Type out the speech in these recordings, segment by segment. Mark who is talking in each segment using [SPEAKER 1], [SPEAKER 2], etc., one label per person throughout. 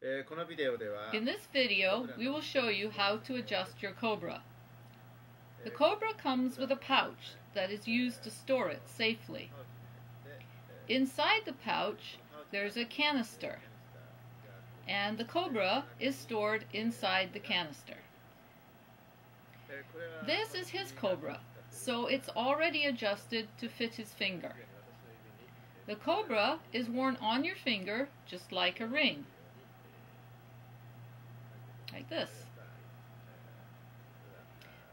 [SPEAKER 1] In this video, we will show you how to adjust your Cobra. The Cobra comes with a pouch that is used to store it safely. Inside the pouch, there's a canister, and the Cobra is stored inside the canister. This is his Cobra, so it's already adjusted to fit his finger. The Cobra is worn on your finger just like a ring, like this.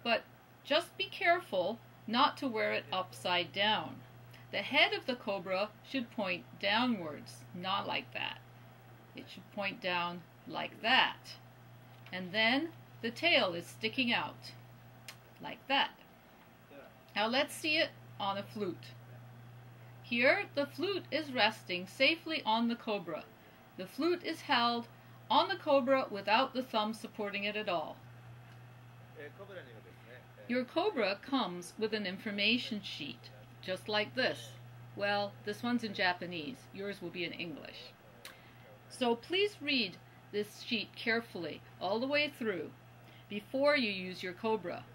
[SPEAKER 1] But just be careful not to wear it upside down. The head of the Cobra should point downwards, not like that. It should point down like that. And then the tail is sticking out, like that. Now let's see it on a flute. Here, the flute is resting safely on the Cobra. The flute is held on the Cobra without the thumb supporting it at all. Your Cobra comes with an information sheet, just like this. Well, this one's in Japanese. Yours will be in English. So please read this sheet carefully all the way through before you use your Cobra.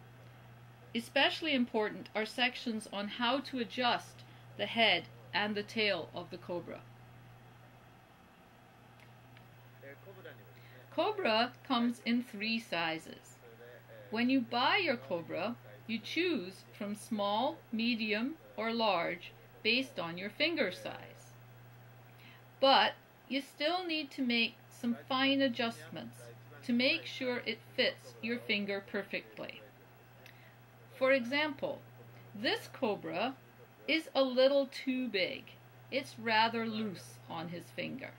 [SPEAKER 1] Especially important are sections on how to adjust the head and the tail of the Cobra. Cobra comes in 3 sizes. When you buy your Cobra, you choose from small, medium, or large based on your finger size. But you still need to make some fine adjustments to make sure it fits your finger perfectly. For example, this Cobra is a little too big. It's rather loose on his finger.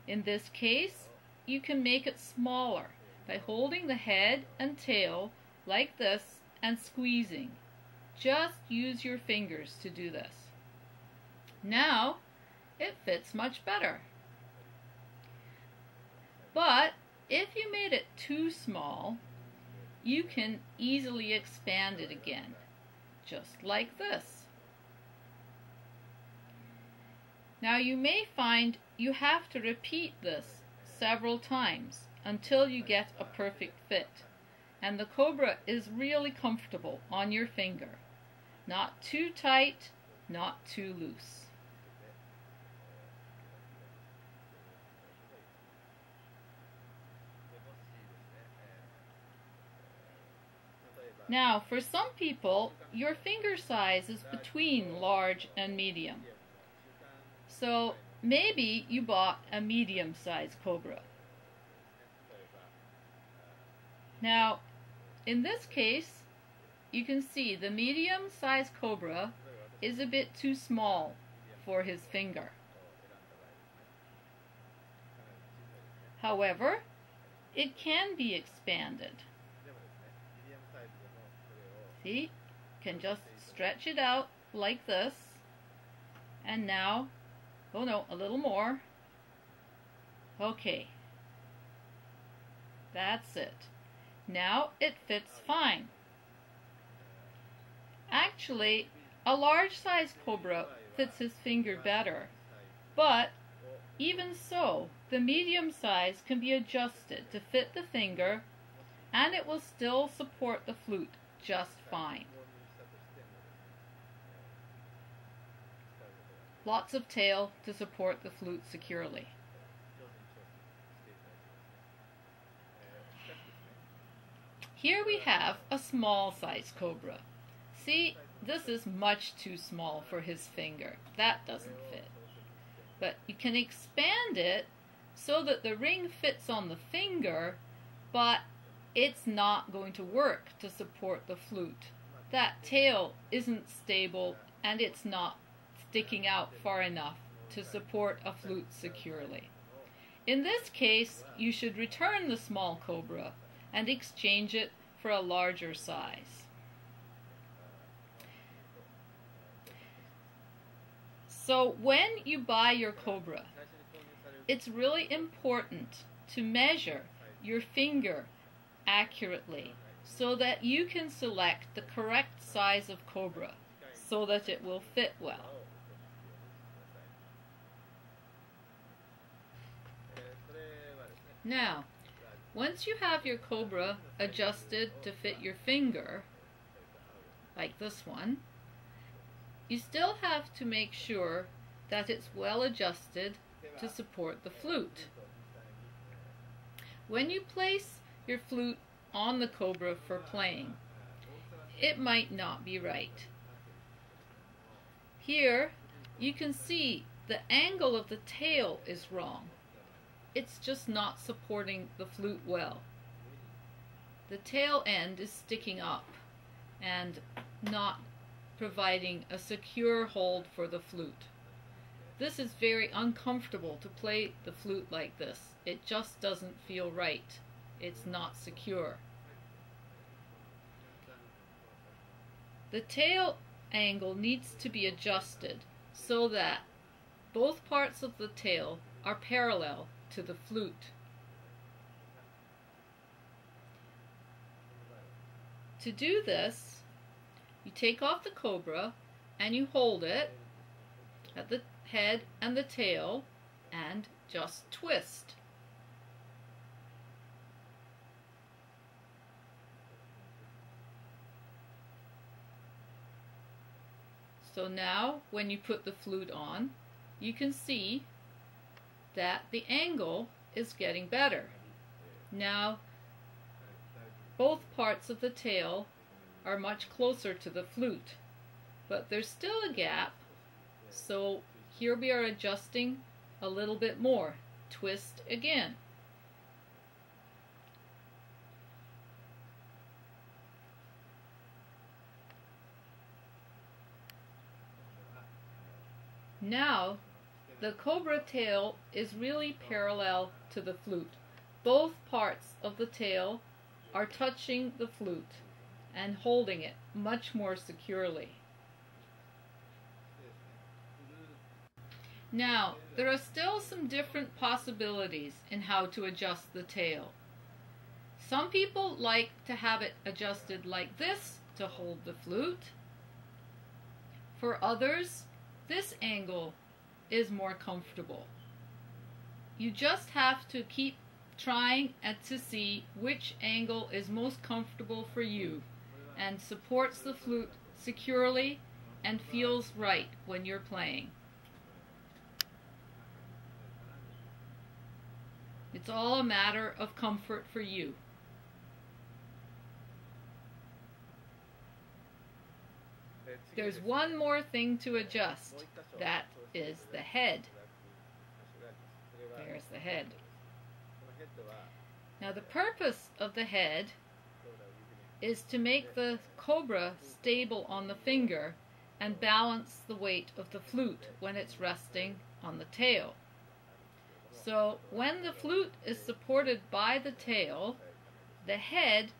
[SPEAKER 1] In this case, you can make it smaller by holding the head and tail like this and squeezing. Just use your fingers to do this. Now it fits much better. But if you made it too small, you can easily expand it again, just like this. Now you may find you have to repeat this several times until you get a perfect fit, and the Cobra is really comfortable on your finger. Not too tight, not too loose. Now, for some people, your finger size is between large and medium. So maybe you bought a medium-sized Cobra. Now, in this case, you can see the medium-sized Cobra is a bit too small for his finger. However, it can be expanded. See, you can just stretch it out like this, and now, oh no, a little more. Okay, that's it. Now it fits fine. Actually, a large-sized Cobra fits his finger better, but even so, the medium size can be adjusted to fit the finger, and it will still support the flute just fine. Lots of tail to support the flute securely. Here we have a small-sized Cobra. See, this is much too small for his finger. That doesn't fit. But you can expand it so that the ring fits on the finger, but it's not going to work to support the flute. That tail isn't stable, and it's not sticking out far enough to support a flute securely. In this case, you should return the small Cobra and exchange it for a larger size. So when you buy your Cobra, it's really important to measure your finger accurately so that you can select the correct size of Cobra so that it will fit well. Now, once you have your cobra adjusted to fit your finger, like this one, you still have to make sure that it's well adjusted to support the flute. When you place your flute on the cobra for playing, it might not be right. Here you can see the angle of the tail is wrong. It's just not supporting the flute well. The tail end is sticking up and not providing a secure hold for the flute. This is very uncomfortable to play the flute like this. It just doesn't feel right. It's not secure. The tail angle needs to be adjusted so that both parts of the tail are parallel to the flute. To do this, you take off the cobra and you hold it at the head and the tail and just twist. So now when you put the flute on, you can see that the angle is getting better. Now both parts of the tail are much closer to the flute, but there's still a gap, so here we are adjusting a little bit more. Twist again. Now the cobra tail is really parallel to the flute. Both parts of the tail are touching the flute and holding it much more securely. Now, there are still some different possibilities in how to adjust the tail. Some people like to have it adjusted like this to hold the flute. For others, this angle is more comfortable. You just have to keep trying and to see which angle is most comfortable for you and supports the flute securely and feels right when you're playing. It's all a matter of comfort for you. There's one more thing to adjust. That is the head. There's the head. Now the purpose of the head is to make the cobra stable on the finger and balance the weight of the flute when it's resting on the tail. So when the flute is supported by the tail, the head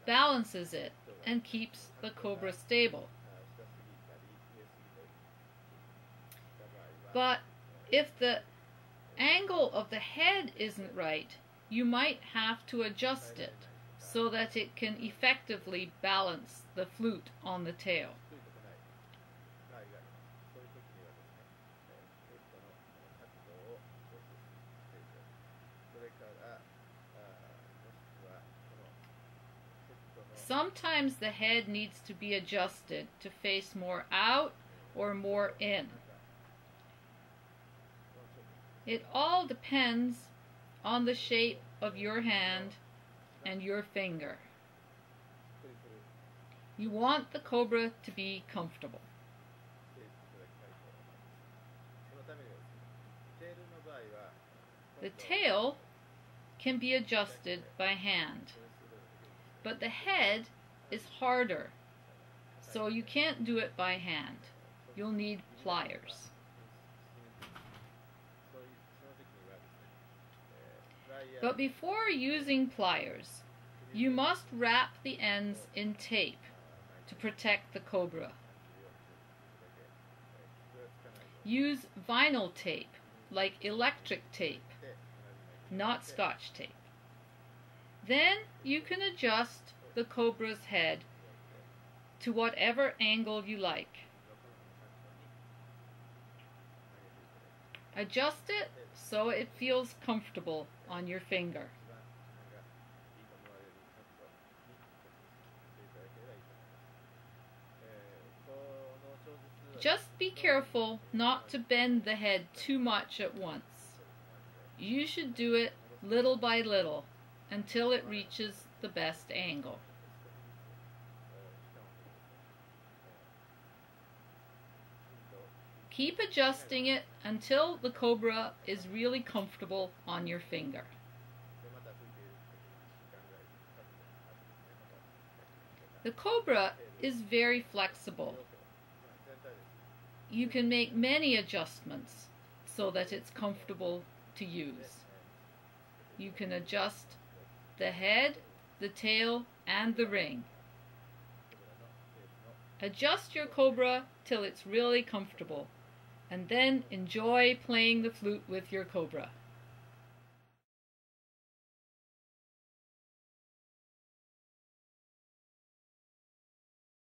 [SPEAKER 1] balances it and keeps the cobra stable. But if the angle of the head isn't right, you might have to adjust it so that it can effectively balance the flute on the tail. Sometimes the head needs to be adjusted to face more out or more in. It all depends on the shape of your hand and your finger. You want the cobra to be comfortable. The tail can be adjusted by hand, but the head is harder, so you can't do it by hand. You'll need pliers. But before using pliers, you must wrap the ends in tape to protect the cobra. Use vinyl tape, like electric tape, not Scotch tape. Then you can adjust the cobra's head to whatever angle you like. Adjust it so it feels comfortable on your finger. Just be careful not to bend the head too much at once. You should do it little by little until it reaches the best angle. Keep adjusting it until the cobra is really comfortable on your finger. The cobra is very flexible. You can make many adjustments so that it's comfortable to use. You can adjust the head, the tail, and the ring. Adjust your cobra till it's really comfortable, and then enjoy playing the flute with your cobra.